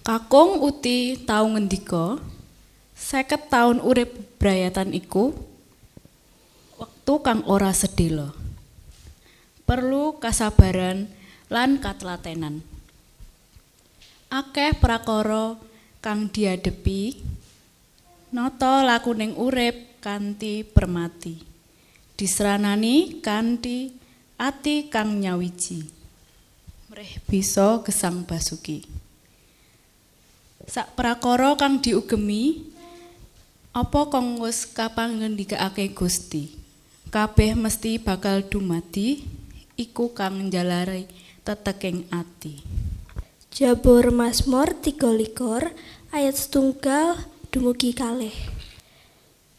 Kakung Uti tau ngendika, 50 taun urip bebrayatan iku wektu kang ora sedhela. Perlu kasabaran lan katlatenan. Akeh prakara kang diadepi, nata lakuning urip kanthi permati. Disranani kanthi ati kang nyawiji. Mreh bisa gesang basuki. Sak prakara kang diugemi apa kang wis kapanggendikake Gusti kabeh mesti bakal dumadi iku kang njalari teteking ati. Jabur Mazmur 23 ayat 1 dumugi 4.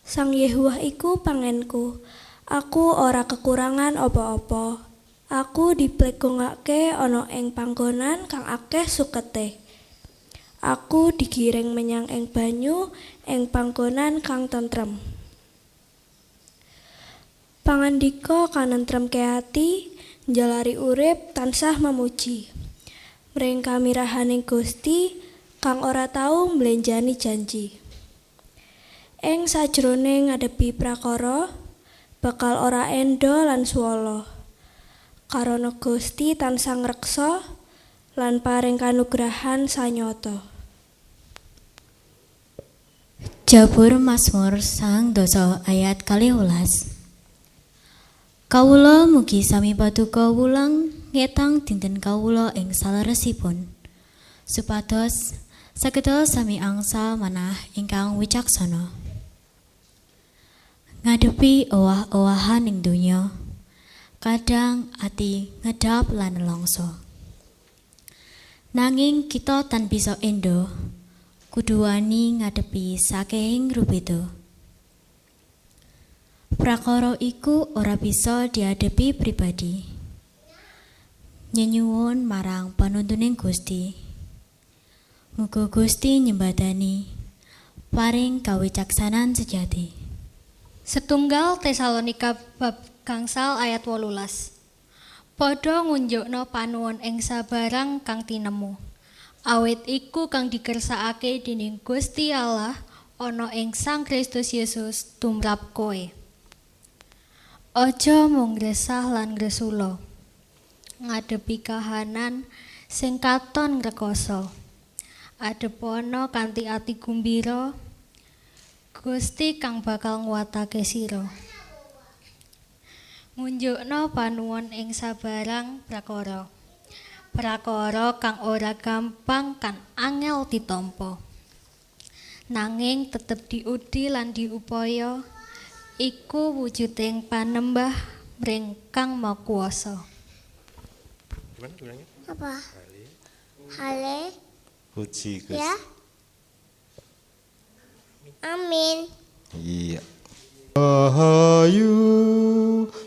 Sang Yehuwah iku pangenku, aku ora kekurangan apa-apa. Aku diplegungake ana ing panggonan kang akeh sukete. Aku digiring menyang ing banyu ing panggonan kang tentrem. Pangandika kanentremke ati, njalari urip tansah memuji. Mring kamirahaning Gusti kang ora tau mblenjani janji. Ing sajrone ngadepi prakara bakal ora endo lan swala. Karana Gusti tansah ngreksa lan paring kanugrahan sanyata. Jabur Mazmur sang dosa ayat 12. Kawula mugi sami paduka wulang ngetang dinten kawula ing saleresipun, supados saged sami angsal manah ingkang wicaksana. Ngadepi owah-owahan ing donya, kadang ati ngedap lan nelongso. Nanging kita tan bisa endo, kudu wani ngadepi saking rubeda. Prakara iku ora bisa diadepi pribadi. Nyenyuwun marang panuntuning Gusti. Muga Gusti nyembadani paring kawicaksanan sejati. Setunggal Tesalonika bab gangsal ayat 18. Padha ngunjukna panuwun ing sabarang kang tinemu. Awit iku kang dikersakake dening Gusti Allah ana ing Sang Kristus Yesus tumrap kowe. Aja mung ngresah lan ngresula. Ngadepi kahanan sing katon ngrekoso. Adepana kanthi ati gumbira. Gusti kang bakal nguwatake sira. Ngunjukna panuwun ing sabarang prakara. Prakara kang ora gampang kan angel ditampa. Nanging tetep diudi lan diupaya iku wujuding panembah mring Kang Maha Kuwasa. Gimana bilangnya? Apa? Hale. Puji Gusti. Ya. Amin. Iya. Rahayu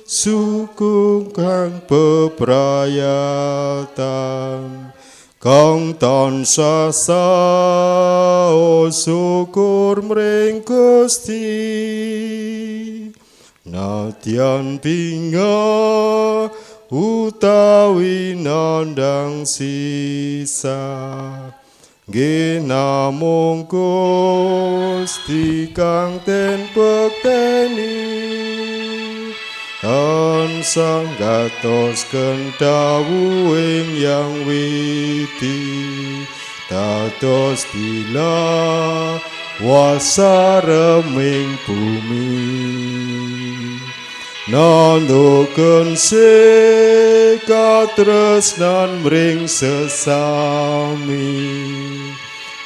suku kang bebrayatan kang tansah saos syukur mring Gusti nadyan pinga utawi nandang sisa ginamung Gusti kang ten bekteni tansah gatos kendawuing yang witi dados bila wasareming bumi nanduken sekatresnan mring sesami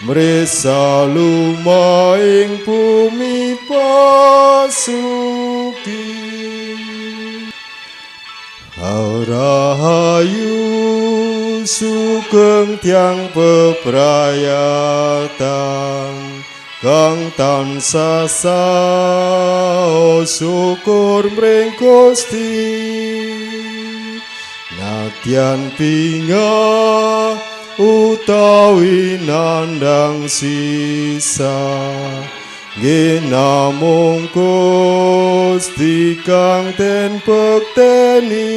mresa lumaing bumi pasuki Rahayu sugeng tiang bebrayatan kang tansah saos syukur mring Gusti nadyan pinga utawi nandang sisa ginamung Gusti kang ten bekteni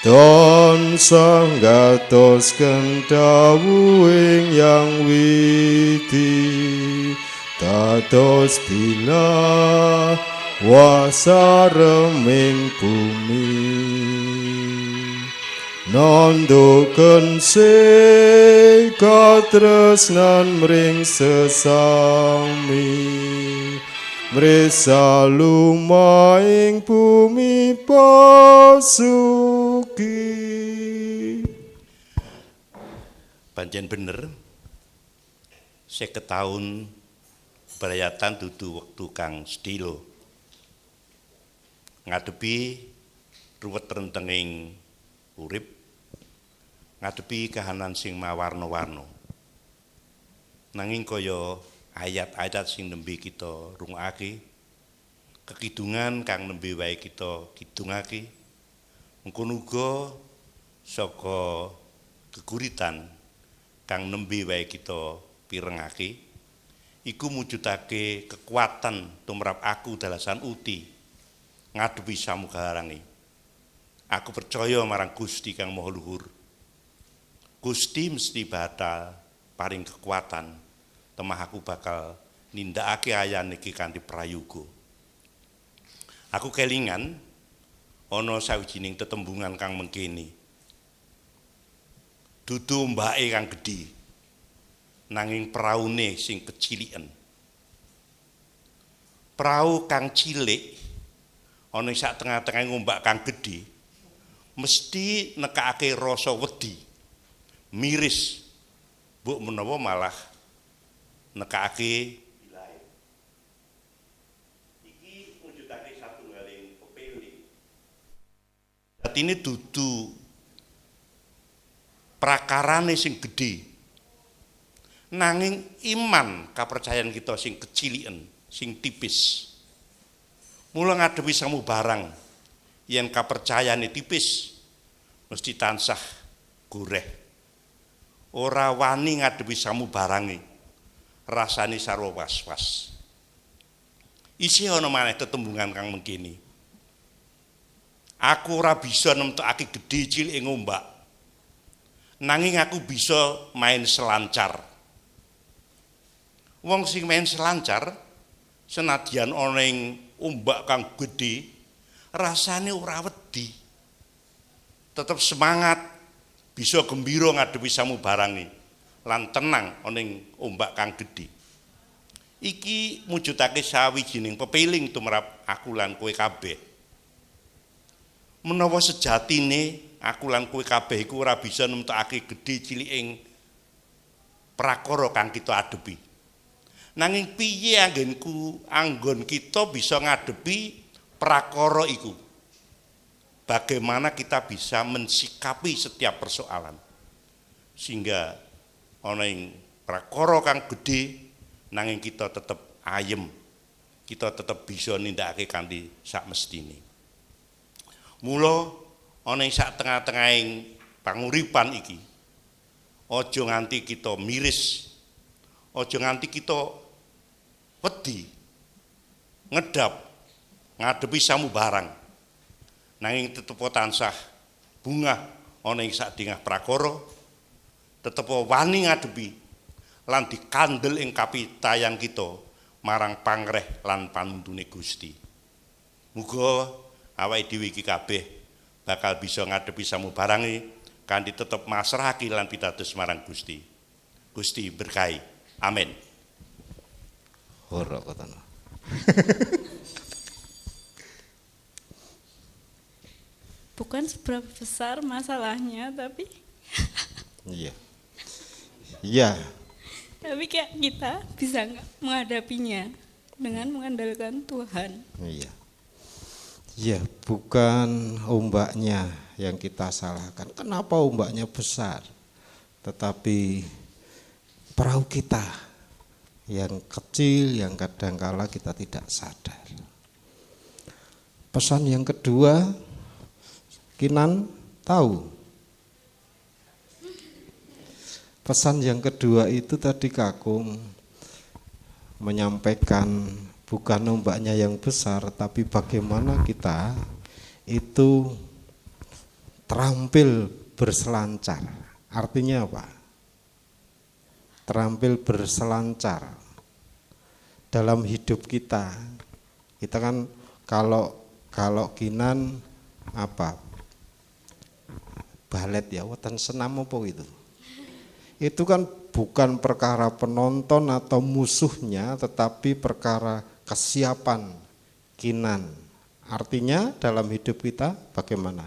tansah ngatosken dawuhing yang widi dados bilah wasareming bumi nanduken sing katresnan mring sesami mresa lumaing bumi pasuki. Pancen bener 50 taun berayatan dudu wektu kang sedhela ngadepi ruwet rentenging urip, ngadepi kahanan sing mawarna-warna. Nanging kaya ayat-ayat sing nembe kita rungokake, kekidungan kang nembe wae kita kidungake, mengkono uga saka geguritan kang nembe wae kita pirengake, iku mujudake kekuatan tumrap aku dalasan uti ngadepi samugarange. Aku percaya marang Gusti kang Maha Luhur. Gusti mesti bakal paring kekuatan, temah aku bakal nindakake ayan iki kanthi prayoga. Aku kelingan ana sawijining tetembungan kang mengkene. Dudu mbake kang gedhe, nanging praune sing keciliken. Prau kang cilik ana sak tengah-tengah ngombak kang gedhe mesti nekake rasa wedi, miris, mbok menawa malah nekake bilae. Iki mujudake satunggaling pepeling. Datine dudu prakarane sing gedhe, nanging iman kapercayaan kita sing keciliken, sing tipis. Mula ngadepi samubarang yen kapercayaane tipis mesti tansah goreh. Ora wani ngadepi samubarange, rasane sarwa was-was. Isih ana maneh tetembungan kang mengkene. Aku ora bisa nemtokake gedhe cilik ngombak, nanging aku bisa main selancar. Wong sing main selancar senadyan ana ing ombak kang gedhe rasane ora wedi, tetep semangat, bisa gembira ngadepi samubarange lan tenang ana ing ombak kang gedhe. Iki mujudake sawijining pepeling tumrap aku lan kowe kabeh. Menawa sejatine aku lan kowe kabeh iku ora bisa nemtokake gedhe ciliking prakara kang kita adepi. Nanging piye anggon kita bisa ngadepi prakara iku? Bagaimana kita bisa mensikapi setiap persoalan sehingga ana ing prakara kang gedhe nanging kita tetep ayem, kita tetep bisa nindakake kanthi sak mestine. Mula ana ing sak tengah-tengahing panguripan iki aja nganti kita miris, aja nganti kita wedi, ngedap, ngadepi samubarang. Nanging tetep tansah bungah ana ing sadengah prakara, tetep wani ngadepi lan dikandel ing kapitayan kita marang pangreh lan panuntune Gusti. Muga awake dhewe iki kabeh bakal bisa ngadepi samubarange kanthi tetep masrahake lan pitados marang Gusti. Gusti berkahi. Amin. Ora katana. Bukan seberapa besar masalahnya, tapi Iya. Iya. tapi kayak kita bisa nggak menghadapinya dengan mengandalkan Tuhan. Iya. Iya, bukan ombaknya yang kita salahkan. Kenapa ombaknya besar? Tetapi perahu kita yang kecil, yang kadangkala kita tidak sadar. Pesan yang kedua, Kinan tahu. Pesan yang kedua itu tadi Kakung menyampaikan bukan ombaknya yang besar, tapi bagaimana kita itu terampil berselancar. Artinya apa? Terampil berselancar dalam hidup kita. Kita kan kalau kinan apa? Balet ya, weten senam apa itu? Itu kan bukan perkara penonton atau musuhnya, tetapi perkara kesiapan kinan. Artinya dalam hidup kita bagaimana?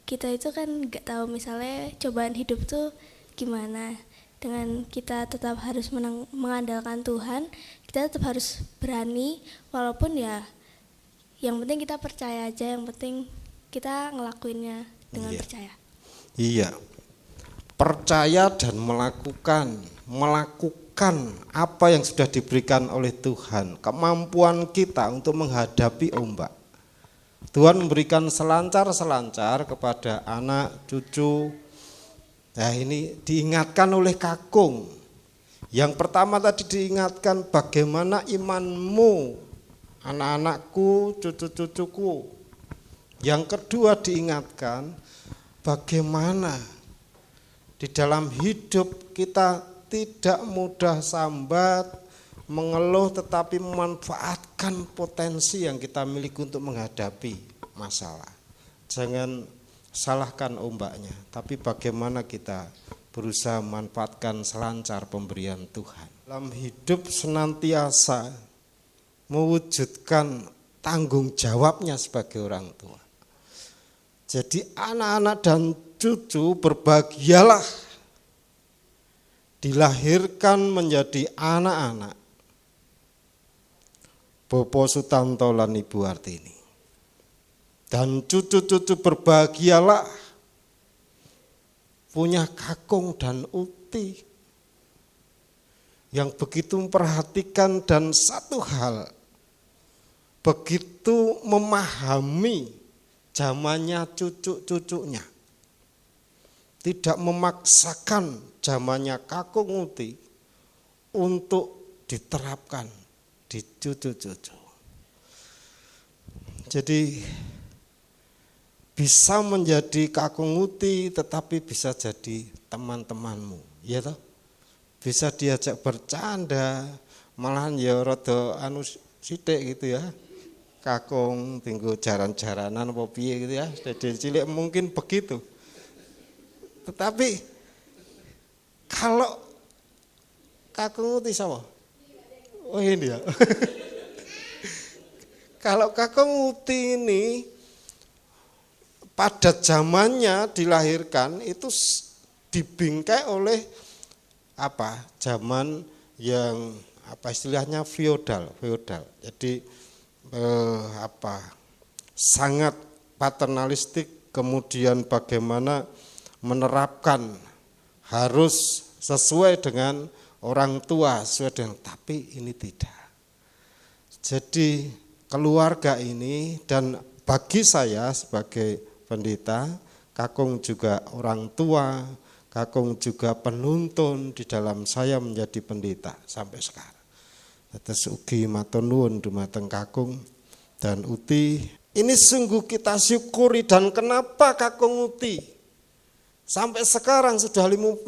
Kita itu kan nggak tahu misalnya cobaan hidup tuh gimana. Dengan kita tetap harus mengandalkan Tuhan, kita tetap harus berani, walaupun ya yang penting kita percaya aja, yang penting kita ngelakuinnya dengan percaya. Iya, percaya dan melakukan apa yang sudah diberikan oleh Tuhan, kemampuan kita untuk menghadapi ombak. Tuhan memberikan selancar-selancar kepada anak, cucu. Nah ini diingatkan oleh kakung. Yang pertama tadi diingatkan bagaimana imanmu, anak-anakku, cucu-cucuku. Yang kedua diingatkan bagaimana di dalam hidup kita tidak mudah sambat, mengeluh, tetapi memanfaatkan potensi yang kita miliki untuk menghadapi masalah. Jangan salahkan ombaknya, tapi bagaimana kita berusaha memanfaatkan selancar pemberian Tuhan. Dalam hidup senantiasa mewujudkan tanggung jawabnya sebagai orang tua. Jadi anak-anak dan cucu berbahagialah dilahirkan menjadi anak-anak Bopo Sutanto lan Ibu Artini. Dan cucu-cucu berbahagialah punya kakung dan uti yang begitu memperhatikan dan satu hal, begitu memahami zamannya cucu-cucunya. Tidak memaksakan zamannya kakung uti untuk diterapkan di cucu-cucu. Jadi bisa menjadi kakung uti tetapi bisa jadi teman-temanmu, ya toh? Bisa diajak bercanda, malahan ya rada anu sithik gitu ya. Kakung tinggu jaran-jaranan apa piye gitu ya. Dari cilik mungkin begitu. Tetapi kalau kakung uti sama? Oh ini ya. Kalau kakung uti ini pada zamannya dilahirkan itu dibingkai oleh apa? Zaman yang apa istilahnya feodal. Jadi sangat paternalistik, kemudian bagaimana menerapkan harus sesuai dengan orang tua, sesuai dengan, tapi ini tidak. Jadi keluarga ini, dan bagi saya sebagai pendeta, kakung juga orang tua, kakung juga penuntun di dalam saya menjadi pendeta sampai sekarang. Atas ugi matur nuwun dumateng kakung dan uti. Ini sungguh kita syukuri, dan kenapa kakung uti sampai sekarang sudah 50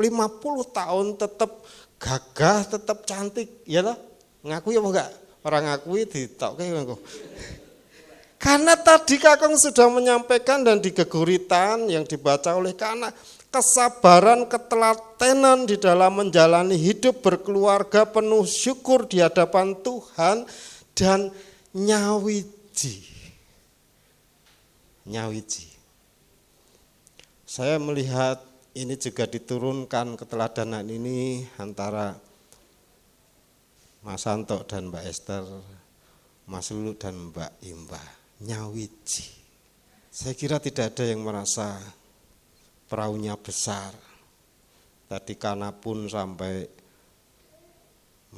tahun tetap gagah, tetap cantik, ya toh? Ngakui apa enggak? Orang ngakui ditokke engko. Karena tadi kakung sudah menyampaikan dan di geguritan yang dibaca oleh Kana, kesabaran, ketelatenan di dalam menjalani hidup berkeluarga penuh syukur di hadapan Tuhan, dan nyawiji. Saya melihat ini juga diturunkan keteladanan ini antara Mas Santo dan Mbak Esther, Mas Lulu dan Mbak Imba. Nyawiji. Saya kira tidak ada yang merasa perahunya besar. Tadi Kana pun sampai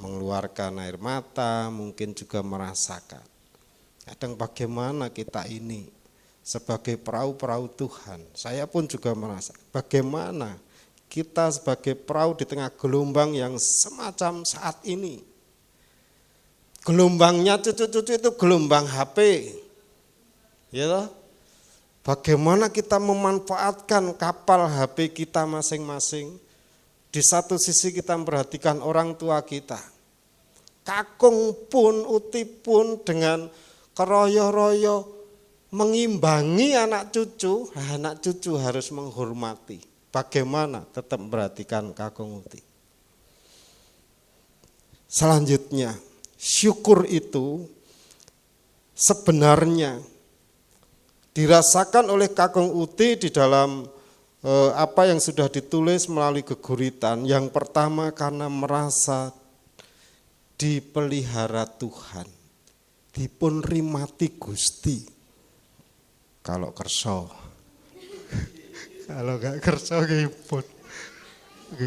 mengeluarkan air mata, mungkin juga merasakan. Kadang bagaimana kita ini sebagai perahu-perahu Tuhan. Saya pun juga merasa bagaimana kita sebagai perahu di tengah gelombang yang semacam saat ini. Gelombangnya cucu-cucu itu gelombang HP. Ya toh? Bagaimana kita memanfaatkan kapal HP kita masing-masing. Di satu sisi kita memperhatikan orang tua kita. Kakung pun, uti pun dengan keroyo-royo mengimbangi anak cucu harus menghormati. Bagaimana tetap memperhatikan kakung uti. Selanjutnya, syukur itu sebenarnya dirasakan oleh kakung uti di dalam apa yang sudah ditulis melalui geguritan. Yang pertama karena merasa dipelihara Tuhan, dipun rimati Gusti. Kalau kerso, kalau gak kerso gipun,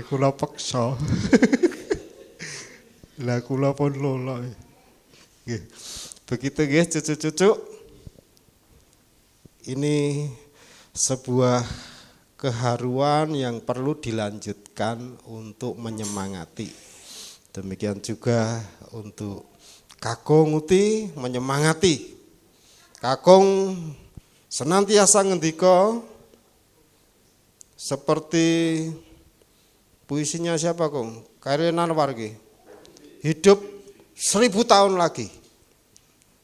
kula peksa. Lah kula pun lolo. Begitu guys cucu-cucu. Ini sebuah keharuan yang perlu dilanjutkan untuk menyemangati. Demikian juga untuk kakung uti menyemangati. Kakung senantiasa ngendika seperti puisinya siapa Kong? Khairil Anwar iki. Hidup 1000 tahun lagi.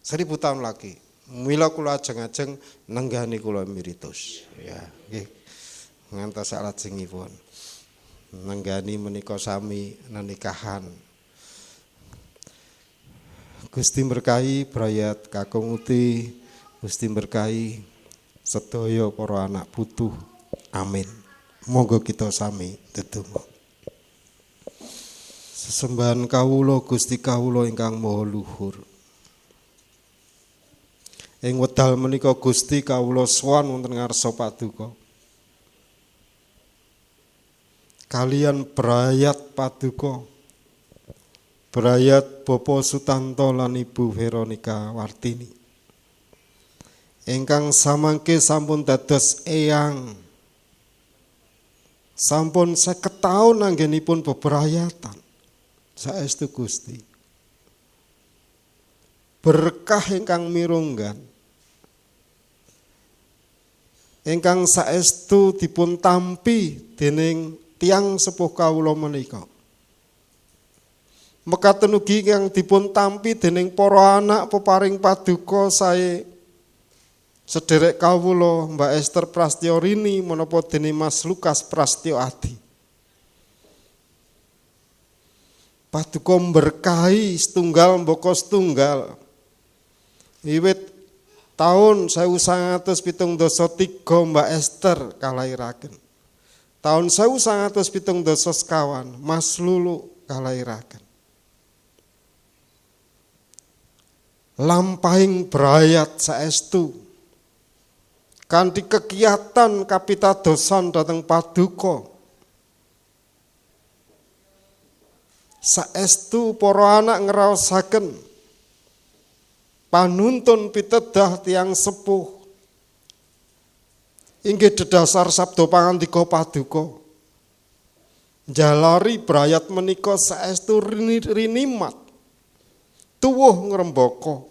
1000 tahun lagi. Mila kula ajeng-ajeng nenggani kula miritus. Ya, nggih. Ngantos salajengipun. Nenggani menika sami nenikahan. Gusti berkahi brayat kakung uti, Gusti berkahi sedaya para anak putu. Amin. Monggo kita sami ndedonga. Sesembahan kawula Gusti kawula ingkang maha luhur. Ing wedal menika Gusti kawula sowan wonten ngarsa paduka. Kalian brayat paduka. Brayat Bapak Sutanto lan Ibu Veronika Wartini. Ingkang samangke sampun dados eyang. Sampun 50 taun anggenipun bebrayatan. Saestu Gusti. Berkah ingkang mirunggan. Ingkang saestu dipun tampi dening tiyang sepuh kawula menika. Mekaten ugi ingkang dipun tampi dening para anak peparing paduka sae sederek kawula Mbak Esther Prastyo Rini menapa dening Mas Lukas Prastyo Adi. Paduka berkahi setunggal mbaka setunggal. Wiwit tahun 1973 Mbak Esther kalairaken. Tahun 1970 sekawan Mas Lulu kalairaken. Lampahing brayat saestu kanthi kegiatan kapitadosan dhateng paduka. Saestu para anak ngraosaken panuntun pitedah tiyang sepuh inggih dedasar sabda pangandika paduka. Jalari brayat menika saestu rinimat tuwuh ngrembaka.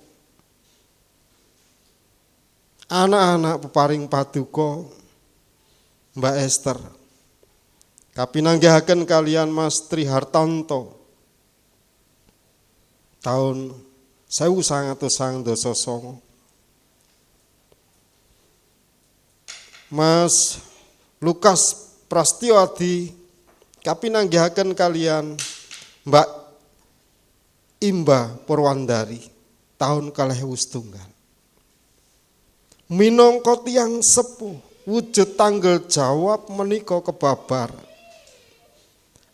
Anak-anak peparing paduka Mbak Esther kapinanggihaken kalian Mas Tri Hartanto tahun 1999. Mas Lukas Prastyo Adi kapinanggihaken kalian Mbak Imba Purwandari tahun 2001. Minangka tiyang sepuh wujud tanggal jawab menika kebabar.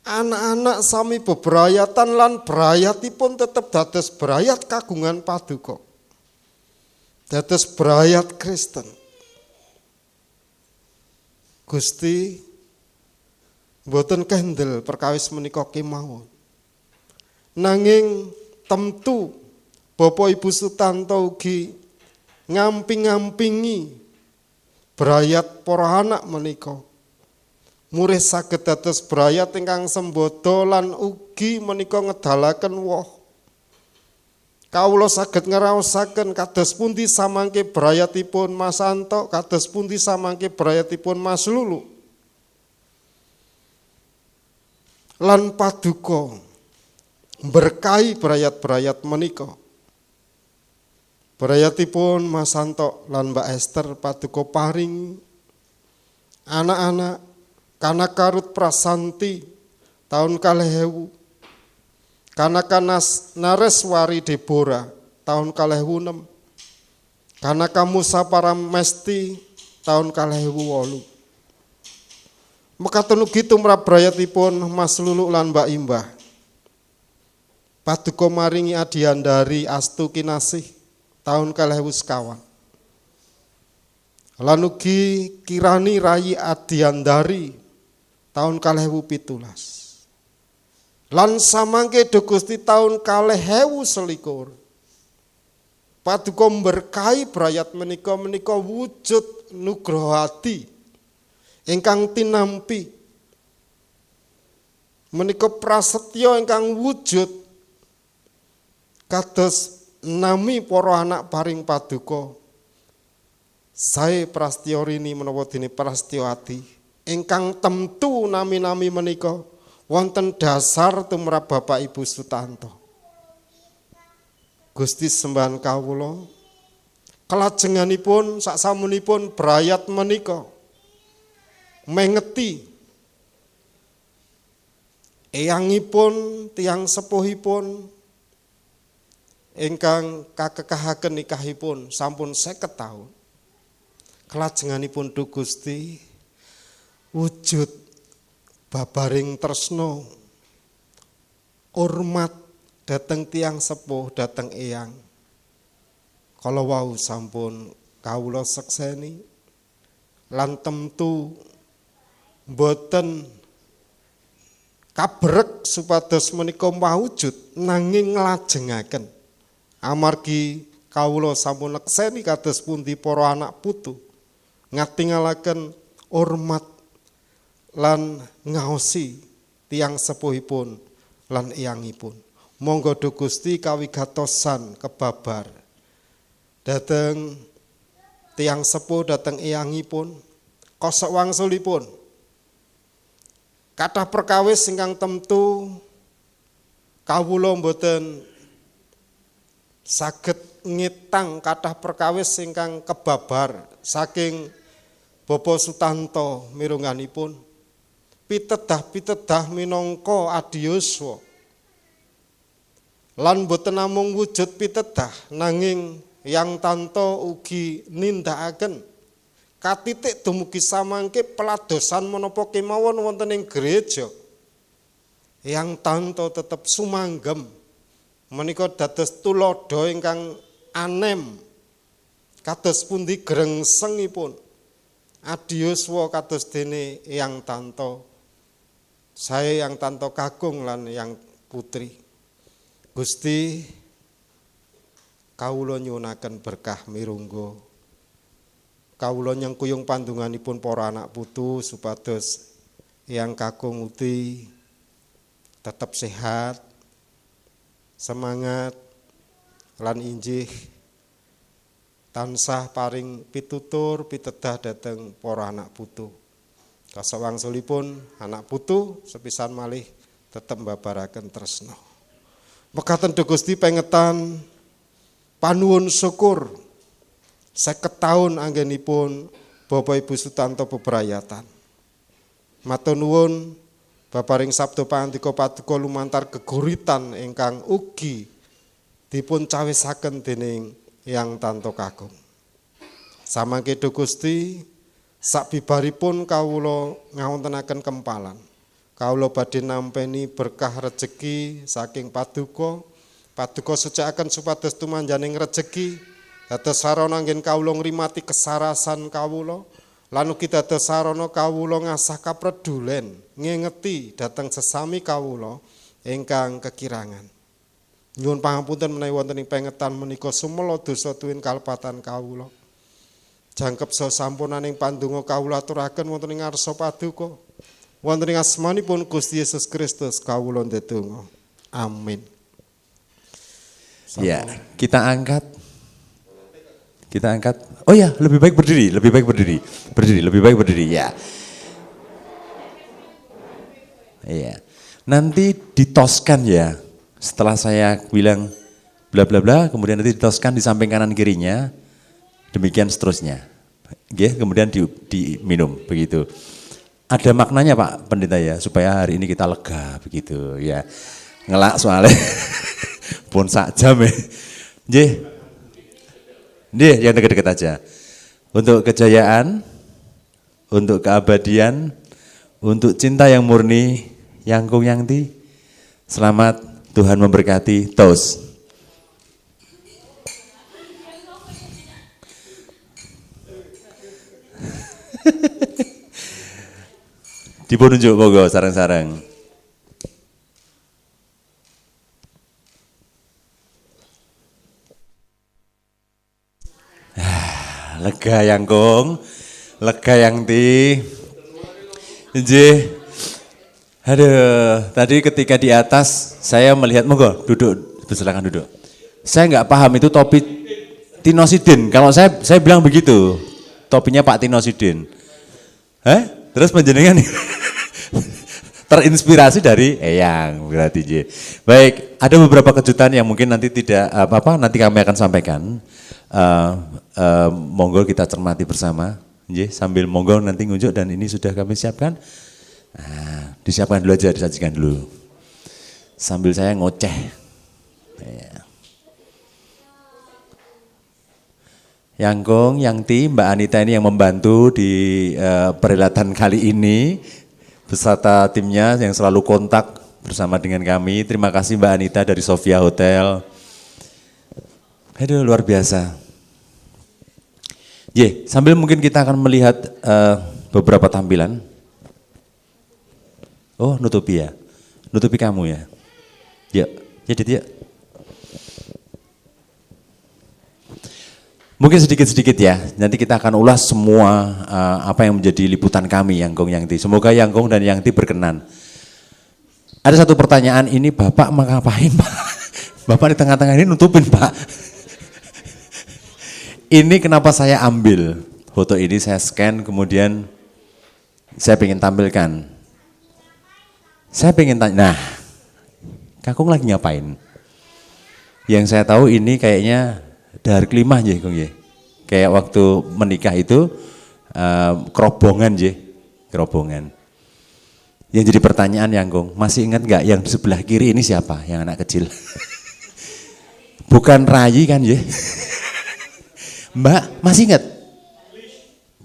Anak-anak sami bebrayatan lan brayatipun tetep dados brayat kagungan paduka. Dados brayat Kristen. Gusti mboten kendel perkawis menika kemawon. Nanging temtu Bapak Ibu Sutanto ugi ngamping-ngampingi brayat para anak menika. Murih saged dados brayat ingkang sembodo lan ugi menika ngedalaken woh kawula saged ngraosaken kados pundi samangke brayatipun Mas Anto, kados pundi samangke brayatipun Mas Lulu. Lan paduka berkahi brayat-brayat menika. Brayatipun Mas Anto lan Mbak Esther paduka paring anak-anak Kanakarut Prasanti tahun 2000. Kanakanas Nareswari Deborah tahun 2006. Kanaka Musa Paramesti tahun 2008. Mekaten ugi tumrap brayatipun Mas Lulu lan Mbak Imbah. Paduka maringi Adiandari Astu Kinasih tahun 2000. Lan ugi Kirani Rayi Adiandari tahun 2017. Lan samangke Gusti tahun 2021. Paduka berkahi brayat menika wujud nugraha ati ingkang tinampi. Menika prasetya ingkang wujud kados nami para anak paring paduka. Sae prastya rini menawa dene prastya ati ingkang temtu nami-nami menika wonten dasar tumrap Bapak Ibu Sutanto. Gusti sembahan kawula kelajenganipun saksamunipun brayat menika mengeti eyangipun tiyang sepuhipun ingkang kakekahaken nikahipun sampun 50 taun. Kelajenganipun Du Gusti wujud babaring tresno hormat dhateng tiyang sepuh dhateng eyang. Kala wau sampun kawula sekseni lan temtu boten kabrek supados menika mawujud nanging nglajengaken amargi kawula sampun nekseni kados pundi para anak putu ngatingalaken hormat lan ngaosi tiyang sepuhipun lan eyangipun. Monggo Du Gusti kawigatosan kebabar dhateng tiyang sepuh dhateng eyangipun kosok wangsulipun. Kathah perkawis ingkang temtu kawula mboten saged ngitang kathah perkawis ingkang kebabar saking Bapak Sutanto mirunganipun. Pitedah-pitedah minangka adiyuswa. Lan boten namung wujud pitedah nanging yang tanto ugi nindakaken katitik dumugi samangke peladosan menapa kemawon wonten ing gereja. Yang tanto tetep sumanggem menika dados tulodo ingkang anem kados pundi grengsengipun adiyuswa kados dene yang tanto. Saya yang tanto kakung lan yang putri. Gusti kawula nyuwunaken berkah mirungga. Kawula nyengkuyung pandunganipun para anak putu supados yang kakung uti tetap sehat, semangat lan injih tansah paring pitutur pitedah dhateng para anak putu. Kasawangsulipun anak putu sepisan malih tetep mbabaraken tresna. Mekaten Du Gusti pengetan panuwun syukur 50 taun anggenipun Bapak Ibu Sutanto bebrayatan. Matur nuwun baparing sabda pangandika paduka lumantar geguritan ingkang ugi dipun cawisaken dening Yang Tanto Kakung. Samangke Du Gusti sabibaripun kawula ngawontenaken kempalan. Kawula badhe nampeni berkah rejeki saking paduka. Paduka sucikaken supados tumanjaning rejeki dados sarana anggen kawula ngrimati kesarasan kawula lan ugi dados sarana kawula ngasah kapredulen ngengeti dhateng sesami kawula ingkang kekirangan. Nyuwun pangapunten menawi wonten ing pengetan menika sumela dosa tuwin kalepatan kawula. Jangkep sasampunaning pandonga kawula aturaken wonten ing ngarsa paduka. Wonten ing asmanipun Gusti Yesus Kristus kawula ndedonga. Amin. Ya, kita angkat. Oh ya, lebih baik berdiri. Lebih baik berdiri, ya. Iya. Nanti ditoskan ya. Setelah saya bilang bla bla bla, kemudian nanti ditoskan di samping kanan kirinya. Demikian seterusnya. Oke, kemudian diminum begitu. Ada maknanya Pak Pendeta ya, supaya hari ini kita lega begitu ya. Ngelak soalnya. Pun sak jam ya. Nggih, yang dekat-dekat aja. Untuk kejayaan, untuk keabadian, untuk cinta yang murni, Yangkung Yangti, selamat, Tuhan memberkati, tos. Dipun unjuk monggo sareng-sareng. Lega Yangkung, lega Yangti. Nggih. Aduh, tadi ketika di atas saya melihat, monggo duduk, silakan duduk. Saya nggak paham itu topi Tino Sidin. Kalau saya bilang begitu, topinya Pak Tino Sidin. Terus panjenengan terinspirasi dari Eyang berarti J. Baik, ada beberapa kejutan yang mungkin nanti tidak nanti kami akan sampaikan. Monggo kita cermati bersama, sambil monggo nanti ngunjuk dan ini sudah kami siapkan. Nah, disiapkan dulu aja, disajikan dulu. Sambil saya ngoceh. Ya. Yangkung, Yangti, Mbak Anita ini yang membantu di perhelatan kali ini beserta timnya yang selalu kontak bersama dengan kami. Terima kasih Mbak Anita dari Sofia Hotel. Aduh, luar biasa. Sambil mungkin kita akan melihat beberapa tampilan. Oh, nutupi ya. Nutupi kamu ya. Yuk, jadi yuk. Mungkin sedikit-sedikit ya, nanti kita akan ulas semua apa yang menjadi liputan kami Yangkung Yangti. Semoga Yangkung dan Yangti berkenan. Ada satu pertanyaan, ini Bapak mau ngapain Pak? Bapak di tengah-tengah ini nutupin Pak. Ini kenapa saya ambil foto ini, saya scan kemudian saya pengen tampilkan. Saya pengen tanya, nah Kakung lagi ngapain? Yang saya tahu ini kayaknya dahar kelimah ya, Kung ya. Kayak waktu menikah itu kerobongan ya, kerobongan. Yang jadi pertanyaan yang Kung, masih ingat nggak yang di sebelah kiri ini siapa? Yang anak kecil. Bukan Rayi kan ya? Mbak, masih ingat?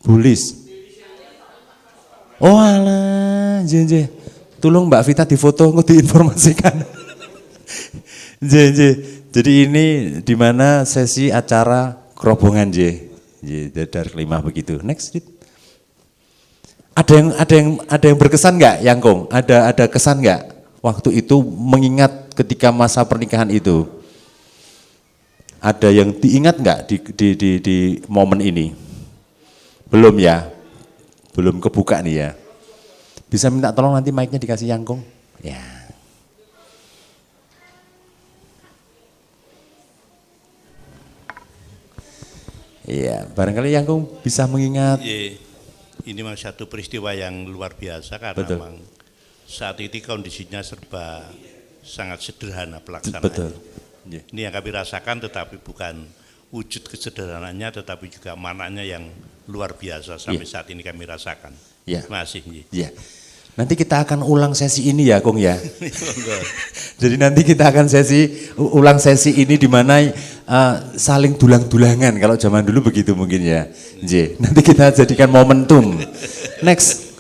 Bulis. Oh alah, je. Tolong Mbak Vita difoto, aku diinformasikan. Jadi ini di mana sesi acara kerobongan dari kelima begitu. Next. Ada yang berkesan nggak, Yangkung? Ada kesan nggak waktu itu mengingat ketika masa pernikahan itu? Ada yang diingat nggak di momen ini? Belum ya, belum kebuka nih ya. Bisa minta tolong nanti mic-nya dikasih Yangkung? Ya. Iya, barangkali Yangkung bisa mengingat. Ini memang satu peristiwa yang luar biasa karena Betul. memang saat itu kondisinya serba sangat sederhana pelaksanaannya. Betul. Ini yang kami rasakan, tetapi bukan wujud kesederhanaannya, tetapi juga maknanya yang luar biasa sampai saat ini kami rasakan. Ya. Terima kasih. Ya. Nanti kita akan ulang sesi ini ya, Kung ya. Jadi nanti kita akan ulang sesi ini di mana saling dulang-dulangan. Kalau zaman dulu begitu mungkin ya. Nanti kita jadikan momentum. Next.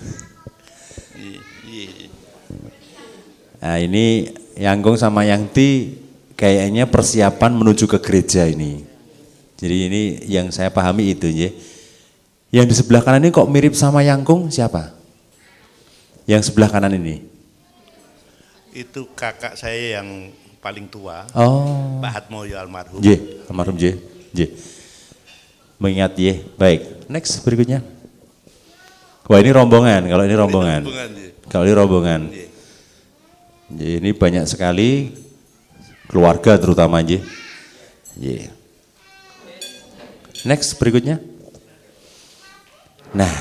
Nah ini Yangkung sama Yangti kayaknya persiapan menuju ke gereja ini. Jadi ini yang saya pahami itu ya. Yang di sebelah kanan ini kok mirip sama Yangkung siapa? Yang sebelah kanan ini? Itu kakak saya yang paling tua, Pak Hatmoyo almarhum. Almarhum J. Mengingat Y. Baik, next berikutnya. Wah ini rombongan, kalau ini rombongan. Kalau ini rombongan. Ini banyak sekali keluarga terutama J. Yeah. Next berikutnya. Nah,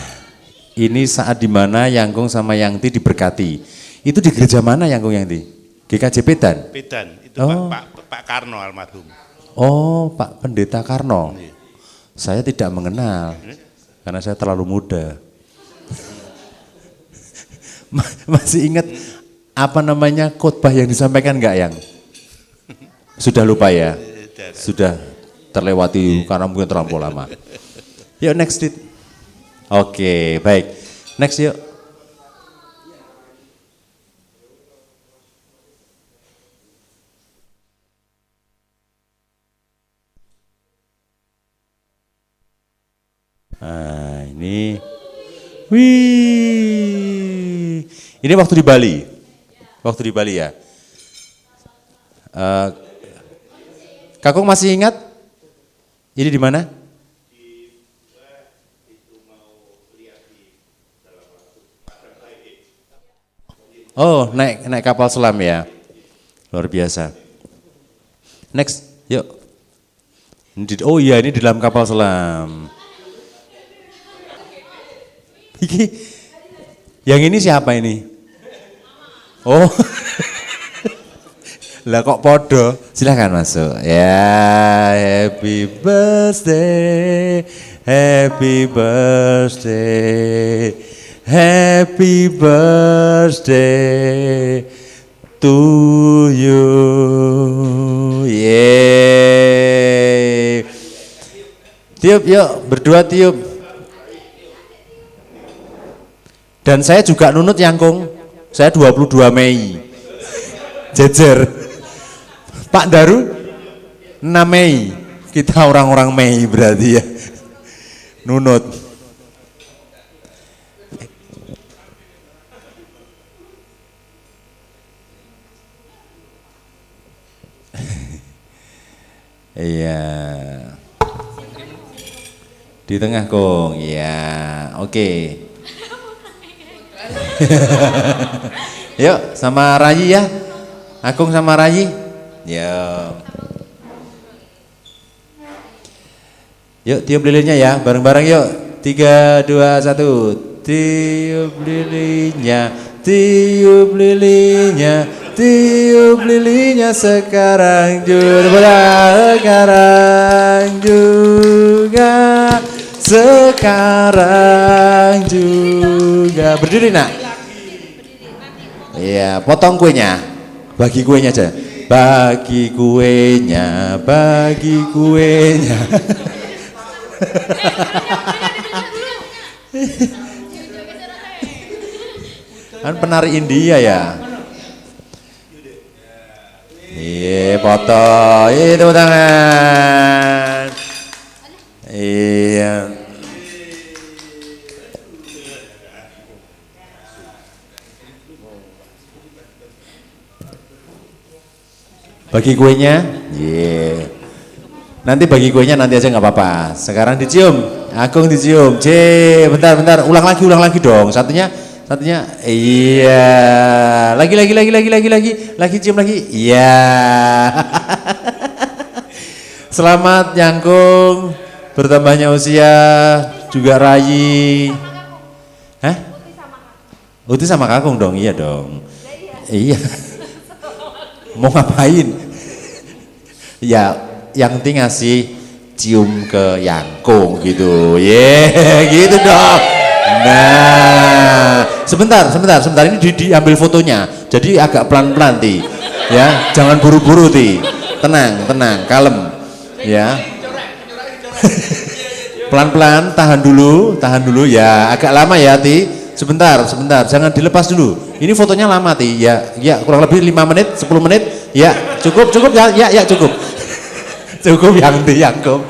ini saat dimana Yangkung sama Yangti diberkati. Itu di gereja mana Yangkung Yangti? GKJ Pedan? Pedan, itu Oh. Pak Karno almarhum. Oh, Pak Pendeta Karno. Saya tidak mengenal, karena saya terlalu muda. Masih ingat apa namanya khotbah yang disampaikan enggak Yang? Sudah lupa ya? Sudah terlewati karena mungkin terlalu lama. Yuk next Dit. Oke, baik. Next yuk. Nah, ini. Wih. Ini waktu di Bali. Waktu di Bali ya. Kakung masih ingat? Ini di mana? Oh, naik kapal selam ya. Luar biasa. Next, yuk. Oh iya, ini di dalam kapal selam. Yang ini siapa ini? Oh. Lah kok podo? Silahkan masuk. Ya, happy birthday. Happy birthday. Happy birthday to you. Yeay. Tiup yuk, berdua tiup. Dan saya juga nunut Yangkung. Saya 22 Mei. Jejer. Pak Daru 6 Mei. Kita orang-orang Mei berarti ya. Nunut. Iya. Di tengah Kong. Iya, oke. Yuk sama Rayi ya. Agung sama Rayi. Yuk. Yuk tiup lilinnya ya, bareng-bareng yuk. 3, 2, 1. Tiup lilinnya, tiup lilinnya, tiup lilinnya sekarang juga, sekarang juga, sekarang juga. Berdiri nak. Iya, potong kuenya, bagi kuenya aja. Bagi kuenya, bagi kuenya. Kan penari India ya. Iya, foto itu tangan. Iya. Bagi kuenya, iya. Nanti bagi kuenya nanti aja nggak apa-apa. Sekarang dicium, Agung dicium. Bentar, ulang lagi dong. Satunya, iya. Lagi, cium lagi. Iya. Selamat Yangkung, bertambahnya usia, juga Rayi. Hah? Uti sama Kakung dong, iya dong. Iya. Mau ngapain? Ya, yang penting ngasih cium ke Yangkung gitu. Gitu dong. Nah, sebentar. Ini diambil fotonya. Jadi agak pelan-pelan Ti. Ya, jangan buru-buru Ti. Tenang, kalem. Ya. Pelan-pelan, tahan dulu ya. Agak lama ya Ti. Sebentar, jangan dilepas dulu. Ini fotonya lama Ti. Ya, kurang lebih 5 menit, 10 menit. Ya, cukup ya, cukup. Cukup Yangkung.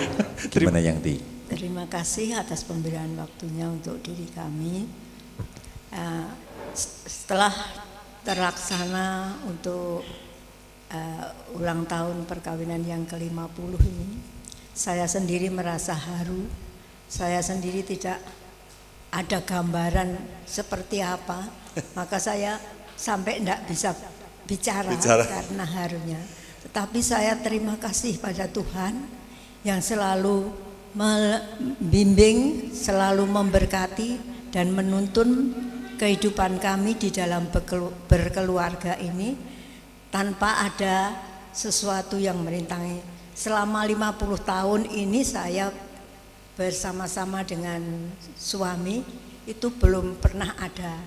Gimana Yangti? Terima kasih atas pemberian waktunya untuk diri kami. Setelah terlaksana untuk ulang tahun perkawinan yang ke-50 ini, saya sendiri merasa haru. Saya sendiri tidak ada gambaran seperti apa, maka saya sampai tidak bisa bicara karena harunya. Tetapi saya terima kasih pada Tuhan yang selalu membimbing, selalu memberkati dan menuntun kehidupan kami di dalam berkeluarga ini tanpa ada sesuatu yang merintangi. Selama 50 tahun ini saya bersama-sama dengan suami itu belum pernah ada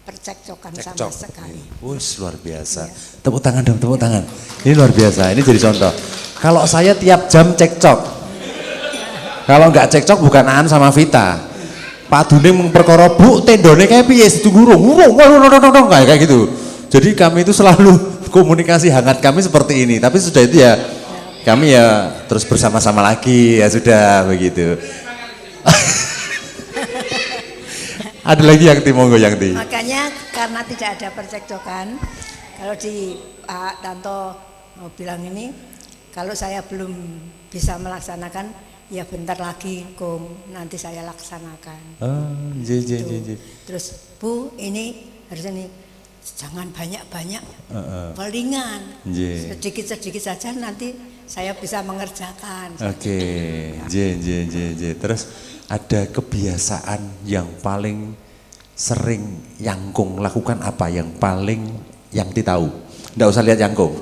percekcokan sama sekali. Wus, luar biasa. Tepuk tangan dong, tepuk tangan. Ini luar biasa, ini jadi contoh. Kalau saya tiap jam cekcok. Kalau enggak cekcok bukan Aan sama Vita. Pak Duning perkara Bu tendone kayak piye ditunggu urung kayak gitu. Jadi kami itu selalu komunikasi hangat kami seperti ini. Tapi sudah itu ya kami ya terus bersama-sama lagi ya sudah begitu. Ada lagi yang monggo yang di. Makanya karena tidak ada percekcokan, kalau di Pak Tanto mau bilang ini, kalau saya belum bisa melaksanakan, ya bentar lagi Kung, nanti saya laksanakan. Oh, Terus Bu, ini harus ini, jangan banyak-banyak, palingan, sedikit-sedikit saja nanti saya bisa mengerjakan. Oke, terus ada kebiasaan yang paling sering Yangkung lakukan apa? Yang paling Yangti tahu? Nggak usah lihat Yangkung.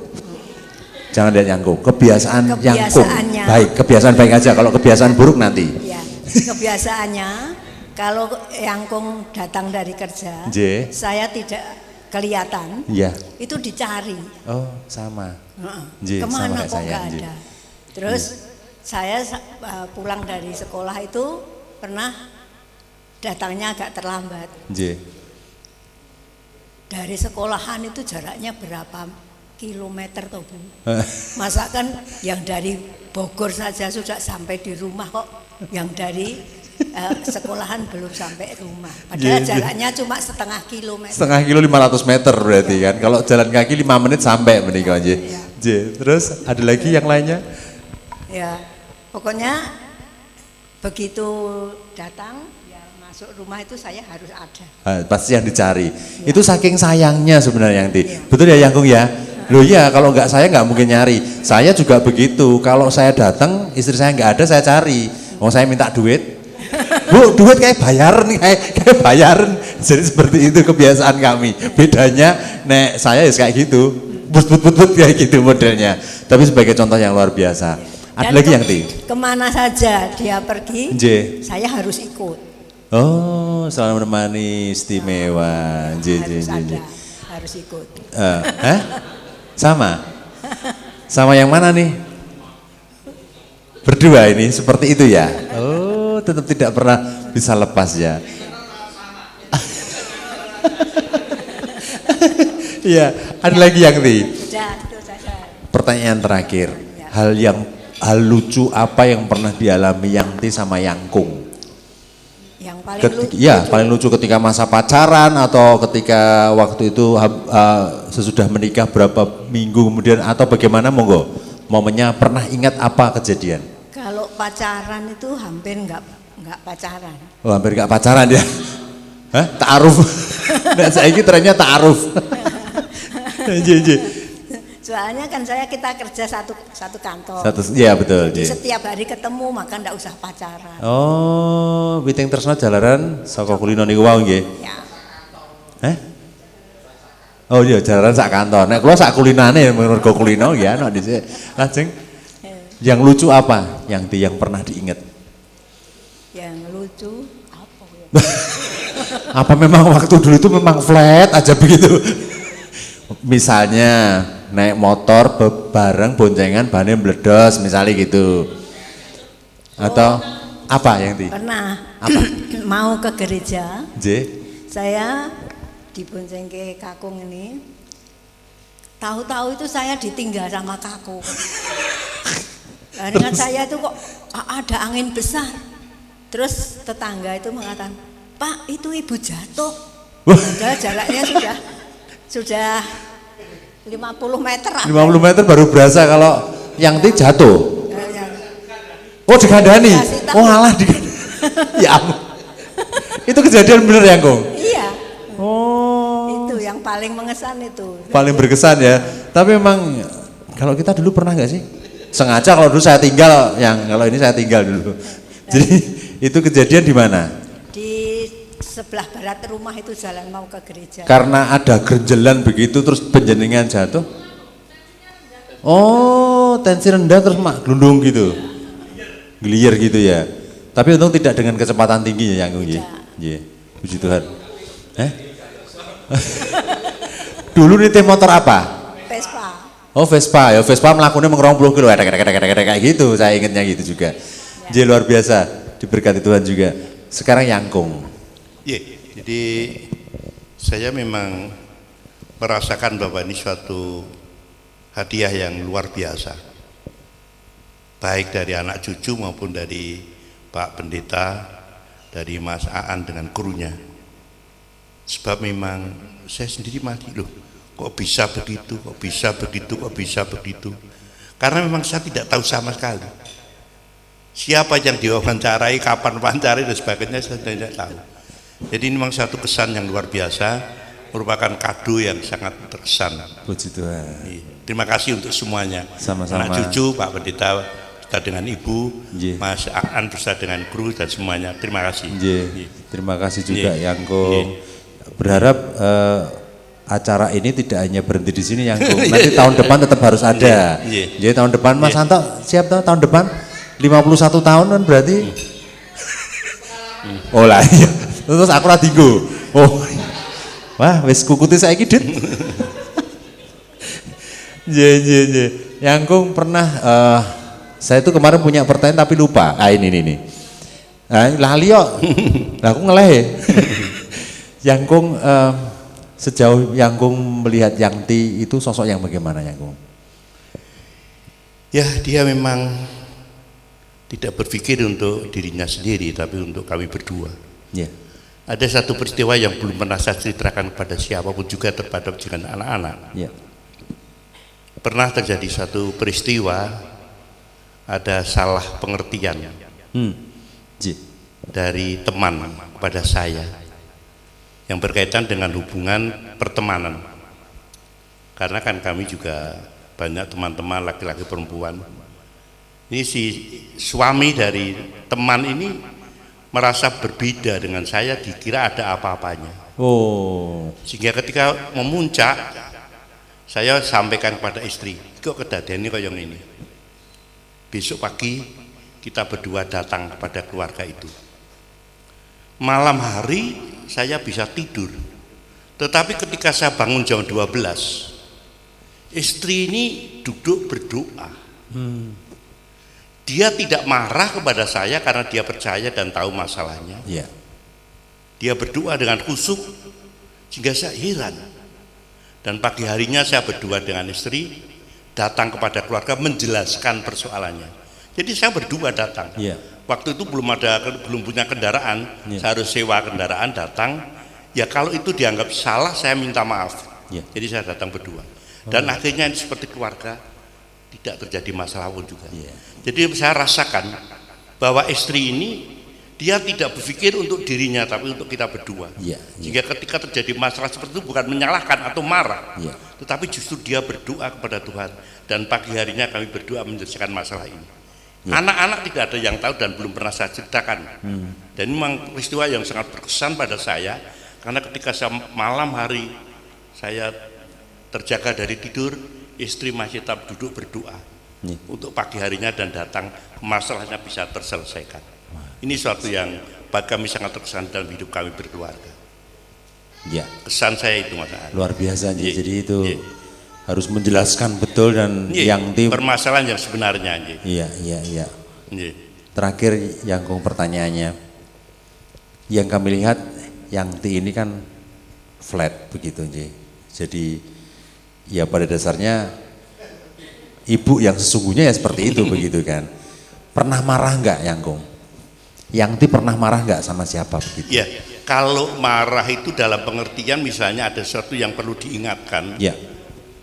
Jangan lihat Yangkung. Kebiasaan Yangkung. Baik, kebiasaan baik aja. Kalau kebiasaan buruk nanti. Ya, kebiasaannya kalau Yangkung datang dari kerja, saya tidak kelihatan. Iya. Itu dicari. Oh, sama. Kemana sama kok nggak ada? Terus saya pulang dari sekolah itu pernah datangnya agak terlambat. Dari sekolahan itu jaraknya berapa kilometer toh Bu? Masa kan yang dari Bogor saja sudah sampai di rumah kok, yang dari sekolahan belum sampai rumah. Padahal jaraknya cuma setengah kilometer. Setengah kilo 500 meter berarti kan. Kalau jalan kaki 5 menit sampai menikah aja. Terus ada lagi yang lainnya? Ya, pokoknya begitu datang ya masuk rumah itu saya harus ada. Pasti yang dicari. Itu saking sayangnya sebenarnya Yanti. Betul ya Yangkung ya? Loh iya, kalau nggak saya nggak mungkin nyari. Saya juga begitu. Kalau saya datang, istri saya nggak ada, saya cari. Mau saya minta duit, Bu, duit kayak bayaran, kayak bayaran. Jadi seperti itu kebiasaan kami. Bedanya, nek saya ya kayak gitu, but kayak gitu modelnya. Tapi sebagai contoh yang luar biasa. Ada lagi yang kemana saja dia pergi, saya harus ikut. Oh, selalu menemani, istimewa. Harus ikut. Sama yang mana nih? Berdua ini seperti itu ya. Oh, tetap tidak pernah bisa lepas ya. Iya, ada lagi yang pertanyaan terakhir. Hal lucu apa yang pernah dialami Yangti sama Yangkung? Yang paling lucu. Ya, paling lucu ketika masa pacaran atau ketika waktu itu sesudah menikah berapa minggu kemudian atau bagaimana monggo? Momennya pernah ingat apa kejadian? Kalau pacaran itu hampir nggak pacaran. Oh, hampir nggak pacaran ya? Hah? Ta'aruf. Nah, saya ini trennya ta'aruf. Soalnya kan kita kerja satu kantor. Iya betul. Jadi setiap hari ketemu maka ndak usah pacaran. Oh, witing tresna jalaran saka kulino niku wae nggih. Ya. Oh iya jalaran sak kantor. Nek kula sak kulinane mergo kulino ya ana dhisik. Lajeng yang lucu apa yang pernah diingat? Yang lucu apa ya? Apa memang waktu dulu itu memang flat aja begitu? Misalnya naik motor bareng boncengan bannya meledos misalnya gitu. Atau apa yang Pernah. Apa? Mau ke gereja. Saya dibonceng ke kakung ini. Tahu-tahu itu saya ditinggal sama kakung. Dengan saya itu kok ada angin besar. Terus tetangga itu mengatakan, "Pak, itu ibu jatuh." Padahal jaraknya sudah 50 meter. 50 meter baru berasa kalau Yangti jatuh. Oh digandani. Oh alah digandani. Ya ampun. Itu kejadian bener ya Kong? Iya. Oh. Itu yang paling mengesan itu. Paling berkesan ya. Tapi memang Kalau kita dulu pernah nggak sih? Sengaja kalau dulu saya tinggal, kalau ini saya tinggal dulu. Jadi itu kejadian di mana? Di sebelah barat rumah itu jalan mau ke gereja. Karena ada gerjelan begitu terus penjenengan jatuh. Oh, tensi rendah terus mak gelundung gitu. Gelier gitu ya. Tapi untung tidak dengan kecepatan tinggi ya, Yanggung. Iya. Puji Tuhan. Dulu nitih motor apa? Vespa. Oh, Vespa. Ya Vespa melakukannya mengerong 10 kilo kayak gitu. Saya ingatnya gitu juga. Jadi luar biasa, diberkati Tuhan juga. Sekarang Yangkung. Iya, jadi saya memang merasakan bahwa ini suatu hadiah yang luar biasa. Baik dari anak cucu maupun dari Pak Pendeta, dari Mas Aan dengan krunya. Sebab memang saya sendiri mati loh. Kok bisa begitu, kok bisa begitu, kok bisa begitu. Karena memang saya tidak tahu sama sekali. Siapa yang diwawancarai, kapan wawancarai dan sebagainya saya tidak tahu. Jadi ini memang satu kesan yang luar biasa, merupakan kado yang sangat terkesan. Puji Tuhan. Terima kasih untuk semuanya. Sama-sama. Anak cucu, Pak Pendeta beserta dengan Ibu, Mas Aan beserta dengan kru dan semuanya. Terima kasih. Terima kasih juga Yangkung. Berharap acara ini tidak hanya berhenti di sini Yangkung. Nanti tahun depan tetap harus ada. Jadi tahun depan Mas Santo siap tahun depan 51 tahun kan berarti. Oh lah iya. Terus aku ra dinggo. Oh. Wah, wis kukuti saiki, Dit. Yangkung pernah saya itu kemarin punya pertanyaan tapi lupa. Ini. Lali kok. Lah aku ngeleh. Yangkung sejauh Yangkung melihat Yangti itu sosok yang bagaimana Yangkung? Ya, dia memang tidak berpikir untuk dirinya sendiri tapi untuk kami berdua. Ya. Ada satu peristiwa yang belum pernah saya ceritakan kepada siapapun juga terhadap dengan anak-anak. Ya. Pernah terjadi satu peristiwa, ada salah pengertian dari teman kepada saya yang berkaitan dengan hubungan pertemanan. Karena kan kami juga banyak teman-teman laki-laki perempuan. Ini si suami dari teman ini merasa berbeda dengan saya, dikira ada apa-apanya. Oh. Sehingga ketika memuncak, saya sampaikan kepada istri, kok kedadian ini kayak ini. Besok pagi kita berdua datang kepada keluarga itu. Malam hari saya bisa tidur, tetapi ketika saya bangun jam 12, istri ini duduk berdoa. Dia tidak marah kepada saya karena dia percaya dan tahu masalahnya. Yeah. Dia berdoa dengan khusyuk sehingga saya heran. Dan pagi harinya saya berdua dengan istri datang kepada keluarga menjelaskan persoalannya. Jadi saya berdua datang. Yeah. Waktu itu belum punya kendaraan, saya harus sewa kendaraan datang. Ya kalau itu dianggap salah saya minta maaf. Jadi saya datang berdua. Dan akhirnya ini seperti keluarga, tidak terjadi masalah pun juga. Jadi saya rasakan bahwa istri ini dia tidak berpikir untuk dirinya tapi untuk kita berdua. Jika ketika terjadi masalah seperti itu bukan menyalahkan atau marah, tetapi justru dia berdoa kepada Tuhan. Dan pagi harinya kami berdoa menyelesaikan masalah ini. Anak-anak tidak ada yang tahu dan belum pernah saya ceritakan. Dan ini memang peristiwa yang sangat berkesan pada saya karena ketika saya malam hari saya terjaga dari tidur, istri masih tetap duduk berdoa untuk pagi harinya dan datang masalahnya bisa terselesaikan. Ini suatu yang bagi kami sangat terkesan dalam hidup kami berkeluarga. Kesan saya itu Mas. Luar biasa jadi itu harus menjelaskan betul dan yang permasalahan yang sebenarnya. Iya. Terakhir Yangkung pertanyaannya, yang kami lihat Yangti ini kan flat begitu jadi ya pada dasarnya ibu yang sesungguhnya ya seperti itu begitu kan. Pernah marah enggak Yangkung? Yangti pernah marah enggak sama siapa begitu? Ya, kalau marah itu dalam pengertian misalnya ada sesuatu yang perlu diingatkan.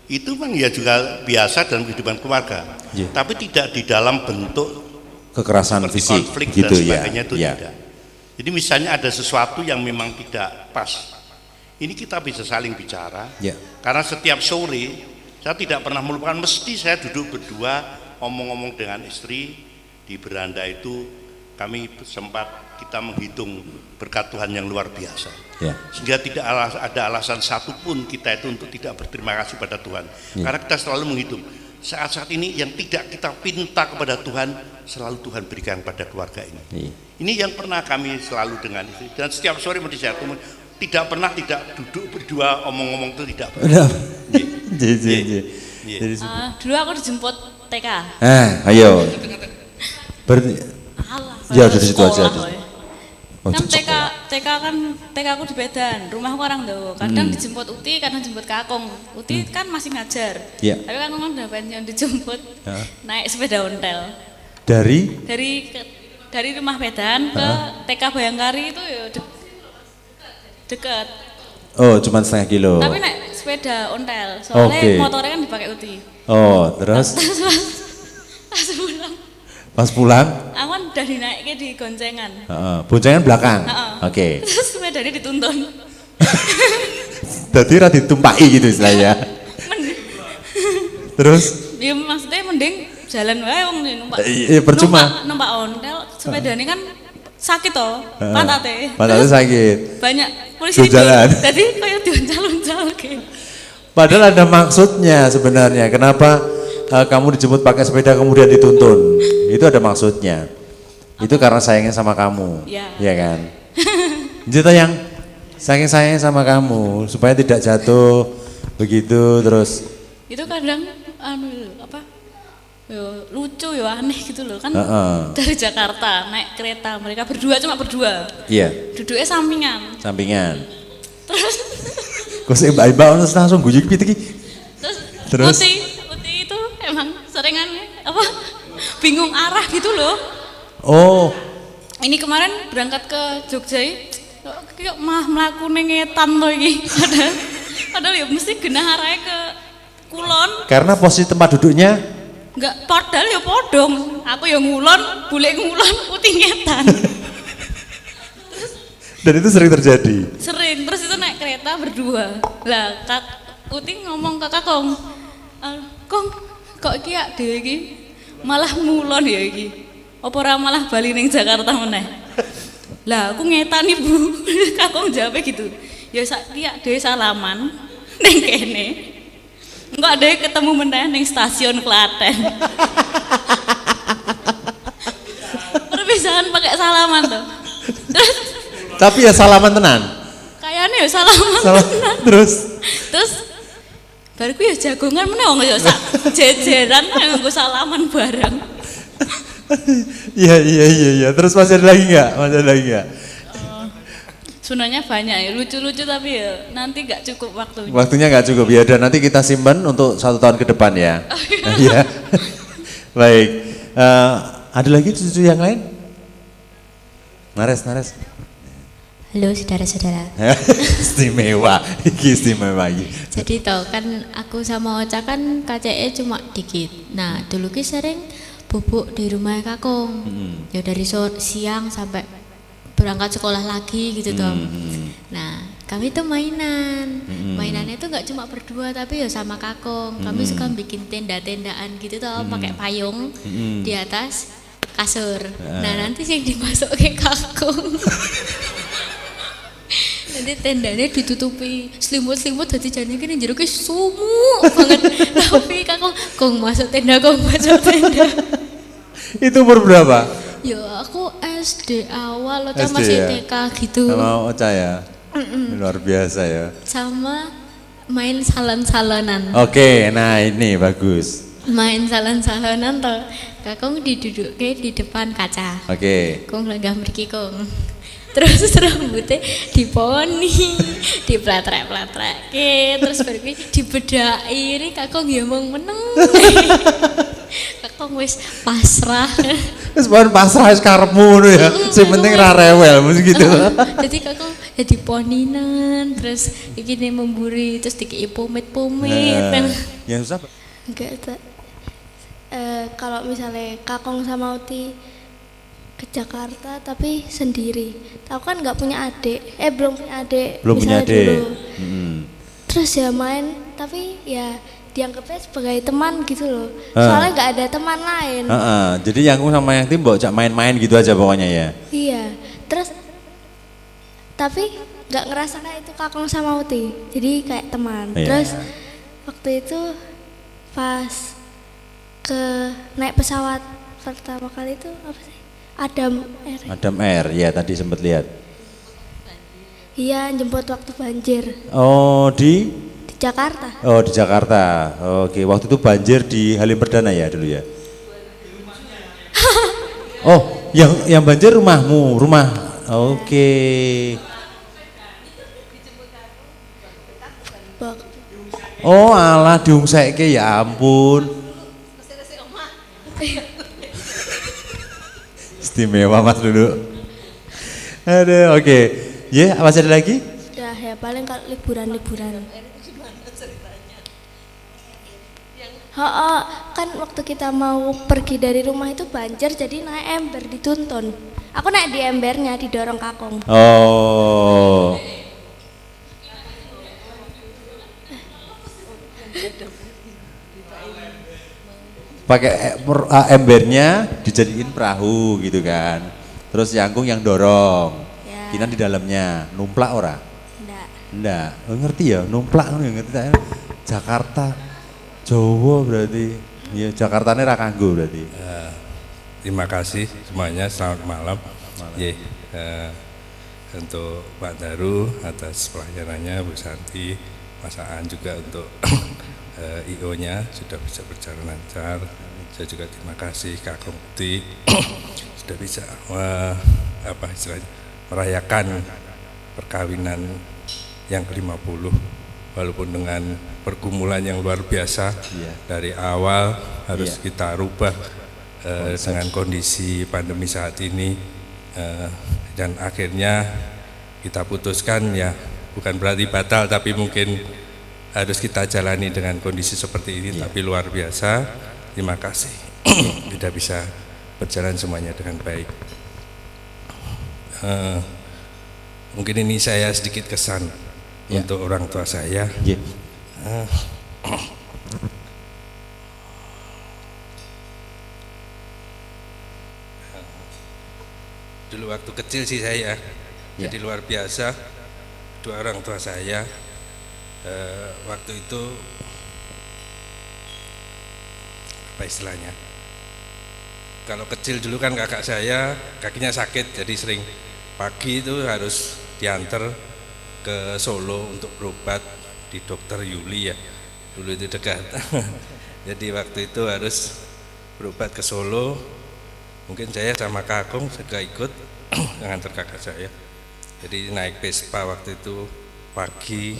Itu memang ya juga biasa dalam kehidupan keluarga. Tapi tidak di dalam bentuk kekerasan fisik konflik gitu dan sebagainya itu tidak. Jadi misalnya ada sesuatu yang memang tidak pas. Ini kita bisa saling bicara. Karena setiap sore Saya tidak pernah melupakan, mesti saya duduk berdua omong-omong dengan istri di beranda itu, kami sempat kita menghitung berkat Tuhan yang luar biasa. Ya. Sehingga tidak ada alasan satupun kita itu untuk tidak berterima kasih pada Tuhan. Ya. Karena kita selalu menghitung saat-saat ini yang tidak kita pinta kepada Tuhan, selalu Tuhan berikan pada keluarga ini. Ya. Ini yang pernah kami selalu dengan istri. Dan setiap sore mesti saya temu, tidak pernah tidak duduk berdua omong-omong itu tidak pernah. Dulu aku dijemput TK. Ayo. Alah, Ya udah di situ aja. Kan TK aku di Medan, rumahku orang Dawa. Kadang dijemput Uti, kadang dijemput Kakung. Uti kan masih ngajar. Iya. Tapi Kakung kan udah pensiun, dijemput naik sepeda ontel. Dari rumah Medan ke TK Bayangkari itu ya dekat. Oh, cuma setengah kilo. Tapi naik sepeda ontel, soalnya motornya kan dipakai Uti. Oh, terus Pas pulang, pas pulang? aku kan udah dinaiknya di goncengan. Boncengan belakang. Oke. Terus sepedanya dituntun. Jadi ra ditumpaki gitu istilahnya. Terus? Ya maksudnya mending jalan wae wong numpak. Iya, percuma. Numpak ontel, sepedanya kan sakit toh, pantatnya. Pantatnya sakit. Banyak polisi jalan. Jadi kayak diuncal-uncal gitu. Padahal ada maksudnya sebenarnya. Kenapa kamu dijemput pakai sepeda kemudian dituntun? Itu ada maksudnya. Itu karena sayangnya sama kamu. Iya kan? Jadi yang saking sayangnya sama kamu supaya tidak jatuh begitu terus. Itu kadang lucu ya aneh gitu loh kan. Dari Jakarta naik kereta, mereka cuma berdua. Iya. Duduknya sampingan. Terus kok sih mbak-mbak langsung gujuk gitu. Terus Uti itu emang seringan bingung arah gitu loh. Oh. Ini kemarin berangkat ke Jogja, kayak mah melaku ngetan loh ini. Padahal ya mesti genah arahnya ke kulon. Karena posisi tempat duduknya? Enggak, padahal ya podong. Aku yang ngulon, bule ngulon, Uti ngetan. Dan itu sering terjadi? Sering, terus itu naik kereta berdua. Lah, Uti ngomong ke Kakong, Kong, kok iki ya dhewe iki malah ngulon ya iki. Apa ora malah bali ning Jakarta meneh? Lah, aku ngetan Ibu. Kakong jawabnya gitu. Ya saiki ya dhewe salaman ning kene. Engko dhewe ketemu meneh ning stasiun Klaten. Perpisahan pakai salaman tuh. Tapi ya salaman tenan. Kayaknya ya salaman tenan. Terus bariku ya jagongan meneh wong ya sak jejeran nganggo salaman bareng. Iya. Terus masih ada lagi enggak? Sebenarnya banyak ya, lucu-lucu tapi ya nanti enggak cukup waktunya. Waktunya enggak cukup ya, dan nanti kita simpan untuk 1 tahun ke depan ya. Iya. Baik. Ada lagi cucu yang lain? Nares. Halo saudara-saudara. Istimewa. Jadi tau kan aku sama Ocha kan KCE cuma dikit. Nah dulu ki sering bubuk di rumah Kakung. Ya dari siang sampai berangkat sekolah lagi gitu toh. Nah kami tuh mainannya tuh nggak cuma berdua tapi ya sama Kakung. Kami suka bikin tenda-tendaan gitu toh, pakai payung di atas kasur. Nah nanti yang dimasuk ke Kakung. Nanti tendanya ditutupi selimut-selimut dadi jane kene njero ki sumuk banget. Tapi Kong masuk tenda. Itu umur berapa? Ya aku SD awal, Ocha masih TK gitu. Sama Ocha ya? Luar biasa ya. Sama main salon-salonan. Oke, nah ini bagus. Main salon-salonan toh. Kakung didudukke di depan kaca. Oke. Kong lenggah mriki Kong. Terus rambutnya diponi, dipletrek-pletrek, terus baru dibedai. Ini Kakung ya mau meneng. Kakung wis pasrah. Wis pasrah wis karepmu ngono ya. Sing penting ra rewel mesti gitu. Jadi Kakung ya diponinan, terus iki memburi, terus dikei pomit-pomit. Yang susah? Enggak, kalau misalnya Kakung sama Uti ke Jakarta tapi sendiri. Aku kan nggak punya adik, belum punya adik. Belum punya adik. Terus ya main, tapi ya dianggapnya sebagai teman gitu loh. Soalnya nggak ada teman lain. Jadi yang sama yang tim cak main-main gitu aja pokoknya ya. Iya. Terus tapi nggak ngerasa kayak itu Kakung sama Uti. Jadi kayak teman. Iya. Terus waktu itu pas naik pesawat pertama kali itu apa sih? Adam Air, ya tadi sempat lihat. Iya, jemput waktu banjir. Oh, di Jakarta. Oh, di Jakarta. Oke, waktu itu banjir di Halim Perdana ya dulu ya. Oh, yang banjir rumahmu, rumah. Oke. Oh, alah diungsekke ya ampun. Istimewa Mas dulu. Aduh, oke. Ya, apa ada lagi? Ya paling kalau liburan-liburan. Kan waktu kita mau pergi dari rumah itu banjir, jadi naik ember dituntun. Aku naik di embernya, didorong Kakung. Oh. Pakai embernya dijadiin perahu gitu kan. Terus Yangkung yang dorong. Ya. Kinan di dalamnya, numplak ora? Enggak. Oh, ngerti ya, numplak ngono ya ngerti. Jakarta Jawa berarti. Ya Jakartane ra kanggo berarti. Terima kasih semuanya, selamat malam. Untuk Pak Daru atas pelayanannya, Bu Santi, Mas Aan juga untuk IO-nya sudah bisa berjalan lancar. Saya juga terima kasih Kakung Uti sudah bisa merayakan perkawinan yang ke-50 walaupun dengan pergumulan yang luar biasa. Dari awal harus kita rubah dengan kondisi pandemi saat ini dan akhirnya kita putuskan ya bukan berarti batal tapi mungkin harus kita jalani dengan kondisi seperti ini, tapi luar biasa. Terima kasih tidak bisa berjalan semuanya dengan baik. Mungkin ini saya sedikit kesan untuk orang tua saya. Dulu waktu kecil sih saya, jadi luar biasa. Dua orang tua saya waktu itu apa istilahnya, kalau kecil dulu kan kakak saya kakinya sakit, jadi sering pagi itu harus diantar ke Solo untuk berobat di Dokter Yuli ya, dulu itu dekat. Jadi waktu itu harus berobat ke Solo, mungkin saya sama Kakung juga ikut ngantar kakak saya. Jadi naik Vespa waktu itu pagi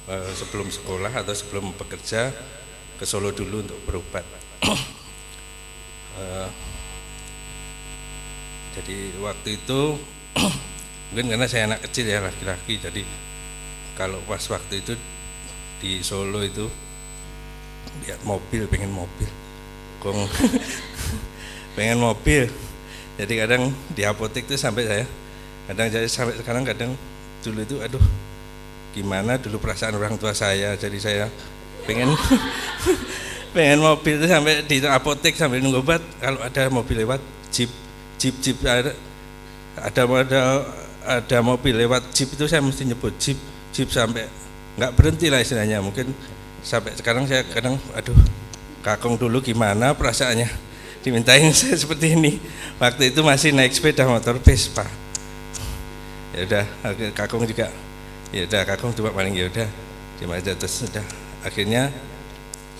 sebelum sekolah atau sebelum bekerja ke Solo dulu untuk berobat. Jadi waktu itu mungkin karena saya anak kecil ya, laki-laki, jadi kalau pas waktu itu di Solo itu lihat mobil, pengen mobil, pengen mobil. Jadi kadang di apotek itu sampai saya sampai sekarang kadang dulu itu aduh gimana dulu perasaan orang tua saya, jadi saya pengen pengen mobil itu sampai di apotek sambil nunggu obat, kalau ada mobil lewat jeep ada mobil lewat jeep itu saya mesti nyebut jeep sampai nggak berhenti lah istilahnya. Mungkin sampai sekarang saya kadang aduh Kakung dulu gimana perasaannya dimintain saya seperti ini, waktu itu masih naik sepeda motor Vespa. Ya udah Kakung juga ya udah Kakung cuma paling ya udah cuma aja, terus udah akhirnya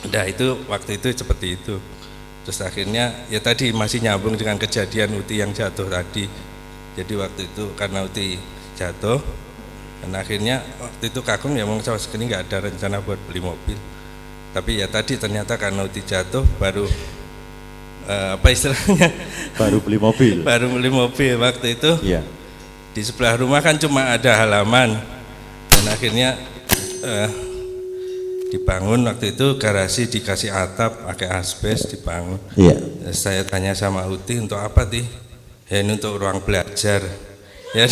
udah itu waktu itu seperti itu. Terus akhirnya ya tadi masih nyambung dengan kejadian Uti yang jatuh tadi. Jadi waktu itu karena Uti jatuh dan akhirnya waktu itu Kakung ya memang sama sekali nggak ada rencana buat beli mobil, tapi ya tadi ternyata karena Uti jatuh baru apa istilahnya baru beli mobil waktu itu. Di sebelah rumah kan cuma ada halaman dan akhirnya dibangun waktu itu garasi, dikasih atap pakai asbes dibangun. Saya tanya sama Uti untuk apa Ti? Ya ini untuk ruang belajar ya.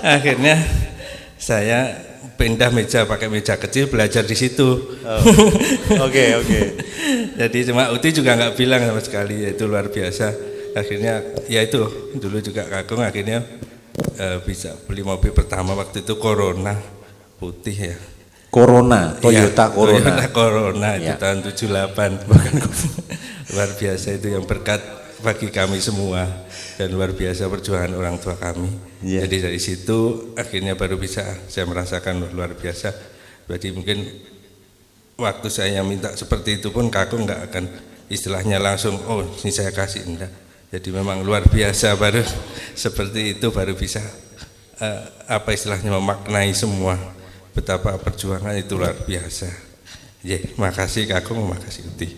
Akhirnya saya pindah meja pakai meja kecil, belajar di situ. Oke. Jadi cuma Uti juga nggak bilang sama sekali, itu luar biasa. Akhirnya ya itu dulu juga Kakung akhirnya bisa beli mobil pertama waktu itu Corona putih ya. Corona, Toyota ya, Corona. Toyota Corona itu Ya. tahun 78. Bahkan luar biasa itu yang berkat bagi kami semua dan luar biasa perjuangan orang tua kami. Ya. Jadi dari situ akhirnya baru bisa saya merasakan luar biasa. Berarti mungkin waktu saya minta seperti itu pun Kakung nggak akan istilahnya langsung oh ini saya kasih, enggak. Jadi memang luar biasa baru seperti itu baru bisa apa istilahnya memaknai semua betapa perjuangan itu luar biasa. Makasih Kakung, makasih Uti.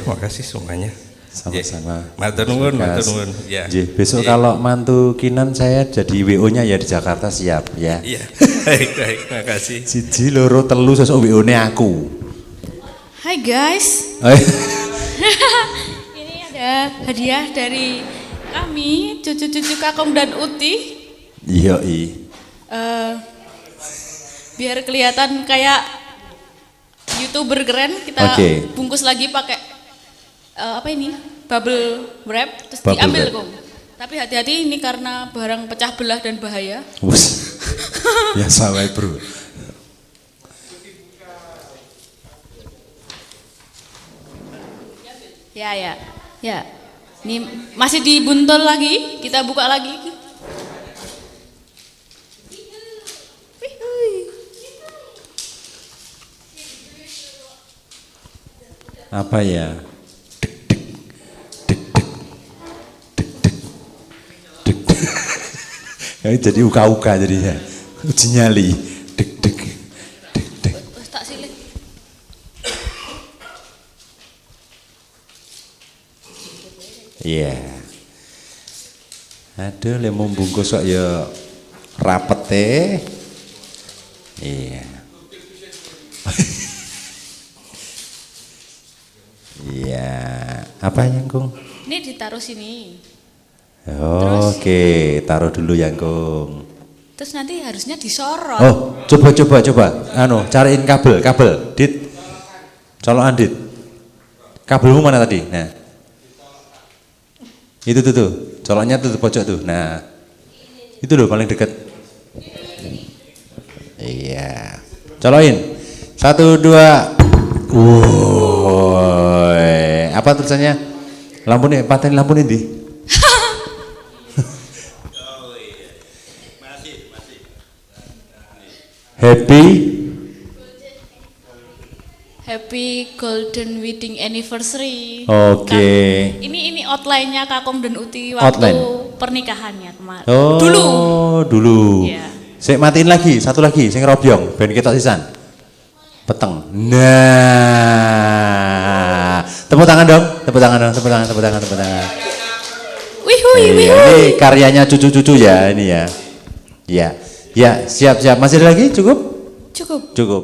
Makasih semuanya. Sama-sama. Matur nuwun, matur nuwun. Ya. Besok kalau mantu Kinan saya jadi WO-nya ya di Jakarta siap ya. Iya. Baik, makasih. Siji loro telu sesuk WO-ne aku. Hai guys. Ini ada hadiah dari kami, cucu-cucu Kakung dan Uti. Iya. Biar kelihatan kayak YouTuber keren, kita bungkus lagi pakai apa ini? Bubble wrap terus Bubble diambil wrap. Kong. Tapi hati-hati ini karena barang pecah belah dan bahaya. Biasa wae, Bro. Ya. Ini masih dibuntul lagi, kita buka lagi. Apa ya? Jadi uka-uka jadinya. Uji nyali. Dek. Wes tak silih. Iya. Aduh, le mau bungkus kok ya rapete. Iya. Iya. Apa yang Kung? Ini ditaruh sini. Oke, taruh dulu yang Kung. Terus nanti harusnya disorot. Oh, coba. Cariin kabel, Dit. Colokan Dit. Kabelmu mana tadi? Nah. Itu tuh. Coloknya tuh pojok tuh. Nah. Itu loh paling dekat. Iya. Colokin. 1 2. Woi. Apa tulisannya? Lampu nih, paten lampu nih di. Happy Golden Wedding Anniversary. Oke. Ini outline-nya Kakung dan Uti waktu Outline. pernikahannya kemarin. Oh, dulu. Iya. Sik matiin lagi, satu lagi sing robyong ben ketok sisan. Peteng. Nah. Tepuk tangan dong. Tepuk tangan. Ini karyanya cucu-cucu ya ini ya. Ya, siap. Masih ada lagi? Cukup. Cukup. Ya.